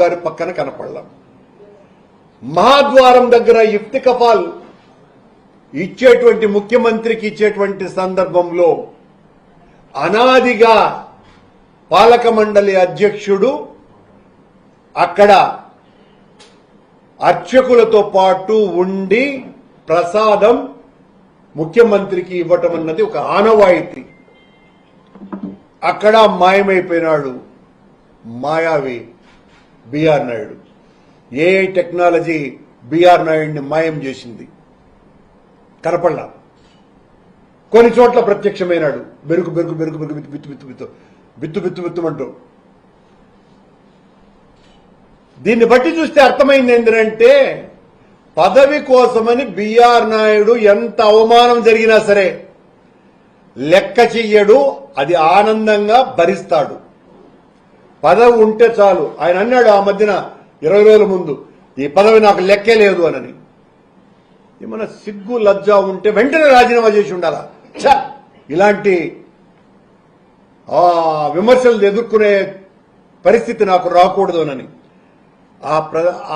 గారి పక్కన కనపడలాం. మహాద్వారం దగ్గర ఇఫ్తికఫాల్ ఇచ్చేటువంటి ముఖ్యమంత్రికి ఇచ్చేటువంటి సందర్భంలో అనాదిగా పాలక మండలి అధ్యక్షుడు అక్కడ అర్చకులతో పాటు ఉండి ప్రసాదం ముఖ్యమంత్రికి ఇవ్వటం అన్నది ఒక ఆనవాయితీ. అక్కడ మాయమైపోయినాడు మాయావి BR Naidu. AI technology BR నాయుడిని మాయం చేసింది, కనపడలా. కొన్ని చోట్ల ప్రత్యక్షమైనాడు, బెరుకు బెరుకు బెరుకు బెరుకు బిత్తు బిత్తు బిత్తు బిత్తు బిత్తు బిత్తుమంటూ. దీన్ని బట్టి చూస్తే అర్థమైంది ఏంటంటే, పదవి కోసమని బిఆర్ నాయుడు ఎంత అవమానం జరిగినా సరే లెక్క చెయ్యడు, అది ఆనందంగా భరిస్తాడు. పదవి ఉంటే చాలు. ఆయన అన్నాడు ఆ మధ్యన 20 రోజుల ముందు, ఈ పదవి నాకు లెక్కే లేదు అనని. ఏమన్నా సిగ్గు లజ్జ ఉంటే వెంటనే రాజీనామా చేసి ఉండాలా. ఇలాంటి విమర్శలు ఎదుర్కొనే పరిస్థితి నాకు రాకూడదు అని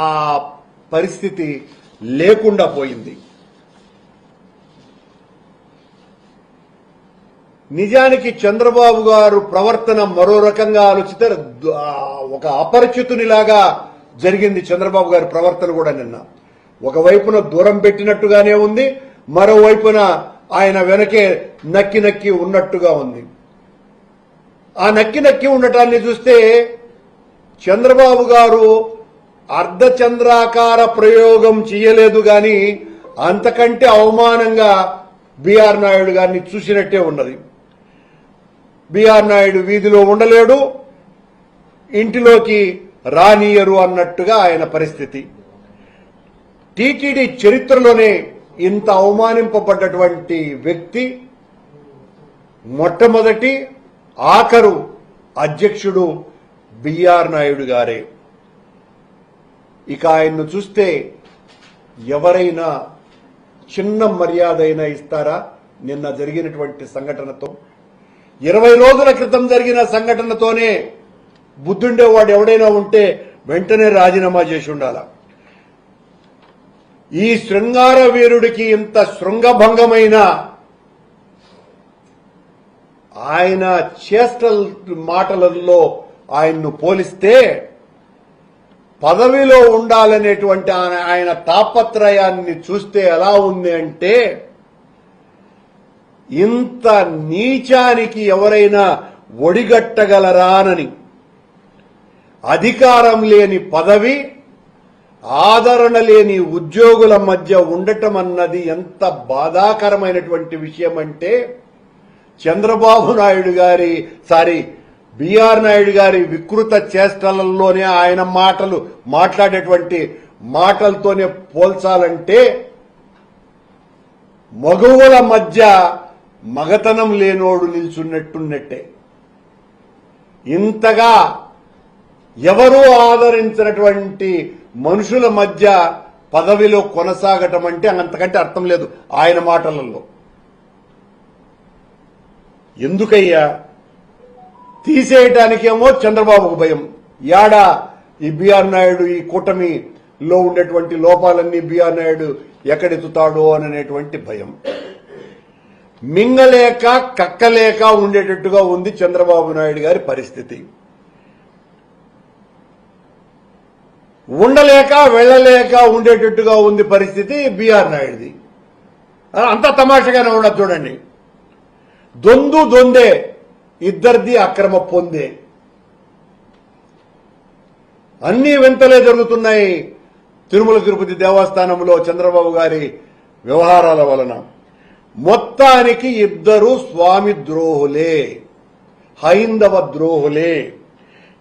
ఆ పరిస్థితి లేకుండా పోయింది. నిజానికి చంద్రబాబు గారు ప్రవర్తన మరో రకంగా ఆలోచిస్తే ఒక అపరిచితునిలాగా జరిగింది. చంద్రబాబు గారి ప్రవర్తన కూడా నిన్న ఒకవైపున దూరం పెట్టినట్టుగానే ఉంది, మరోవైపున ఆయన వెనకే నక్కి నక్కి ఉన్నట్టుగా ఉంది. ఆ నక్కి నక్కి ఉండటాన్ని చూస్తే చంద్రబాబు గారు అర్ధచంద్రాకార ప్రయోగం చేయలేదు గాని అంతకంటే అవమానంగా బిఆర్ నాయుడు గారిని చూసినట్టే ఉన్నది. బిఆర్ నాయుడు వీధిలో ఉండలేడు, ఇంటిలోకి రానియరు అన్నట్టుగా ఆయన పరిస్థితి. టీటీడీ చరిత్రలోనే ఇంత అవమానింపబడ్డటువంటి వ్యక్తి మొట్టమొదటి ఆఖరు అధ్యక్షుడు బిఆర్ నాయుడు గారే. ఇక ఆయన్ను చూస్తే ఎవరైనా చిన్న మర్యాద అయినా ఇస్తారా? నిన్న జరిగినటువంటి సంఘటనతో, 20 రోజుల క్రితం జరిగిన సంఘటనతోనే బుద్ధుండేవాడు ఎవడైనా ఉంటే వెంటనే రాజీనామా చేసి ఉండాల. ఈ శృంగార వీరుడికి ఇంత శృంగభంగమైన ఆయన చేష్టల మాటలలో ఆయన్ను పోలిస్తే పదవిలో ఉండాలనేటువంటి ఆయన తాపత్రయాన్ని చూస్తే ఎలా ఉంది అంటే, ఇంత నీచానికి ఎవరైనా ఒడిగట్టగలరానని. అధికారం లేని పదవి, ఆదరణ లేని ఉద్యోగుల మధ్య ఉండటం అన్నది ఎంత బాధాకరమైనటువంటి విషయం అంటే, చంద్రబాబు నాయుడు గారి బిఆర్ నాయుడు గారి వికృత చేష్టలలోనే ఆయన మాట్లాడేటువంటి మాటలతోనే పోల్చాలంటే మగవుల మధ్య మగతనం లేనోడు నిల్చున్నట్టున్నట్టే. ఇంతగా ఎవరూ ఆదరించినటువంటి మనుషుల మధ్య పదవిలో కొనసాగటం అంటే అంతకంటే అర్థం లేదు ఆయన మాటలలో. ఎందుకయ్యా తీసేయటానికేమో చంద్రబాబుకు భయం, యాడా ఈ బిఆర్ నాయుడు ఈ కూటమిలో ఉండేటువంటి లోపాలన్నీ బిఆర్ నాయుడు ఎక్కడెత్తుతాడో అనేటువంటి భయం. మింగలేక కక్కలేక ఉండేటట్టుగా ఉంది చంద్రబాబు నాయుడు గారి పరిస్థితి. ఉండలేక వెళ్ళలేక ఉండేటట్టుగా ఉంది పరిస్థితి బిఆర్ నాయుడుది. అంత తమాషగానే ఉండదు చూడండి. దొందే ఇద్దరిది అక్రమ పొందే. అన్ని వింతలే జరుగుతున్నాయి తిరుమల తిరుపతి దేవస్థానంలో చంద్రబాబు గారి వ్యవహారాల వలన. మొత్తానికి ఇద్దరు స్వామి ద్రోహులే, హైందవ ద్రోహులే.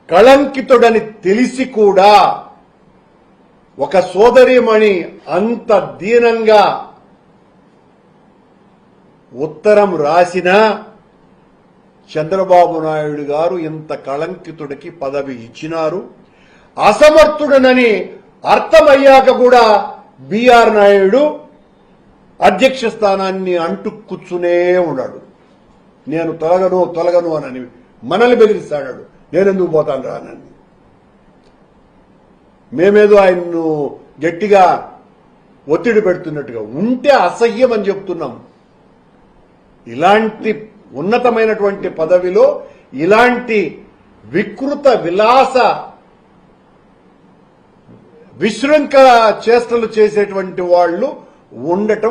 కళంకితుడని తెలిసి కూడా ఒక సోదరీమణి అంత దీనంగా ఉత్తరం రాసినా చంద్రబాబు నాయుడు గారు ఇంత కళంకితుడికి పదవి ఇచ్చినారు. అసమర్థుడనని అర్థమయ్యాక కూడా బిఆర్ నాయుడు అధ్యక్ష స్థానాన్ని అంటు కూర్చునే ఉన్నాడు. నేను తొలగను అని మనల్ని బెదిరిస్తాడు. నేనెందుకు పోతాను రానని. మేమేదో ఆయన్ను గట్టిగా ఒత్తిడి పెడుతున్నట్టుగా ఉంటే అసహ్యం అని చెప్తున్నాం. ఇలాంటి ఉన్నతమైనటువంటి పదవిలో ఇలాంటి వికృత విలాస విశృంఖల చేష్టలు చేసేటువంటి వాళ్ళు ఉండటం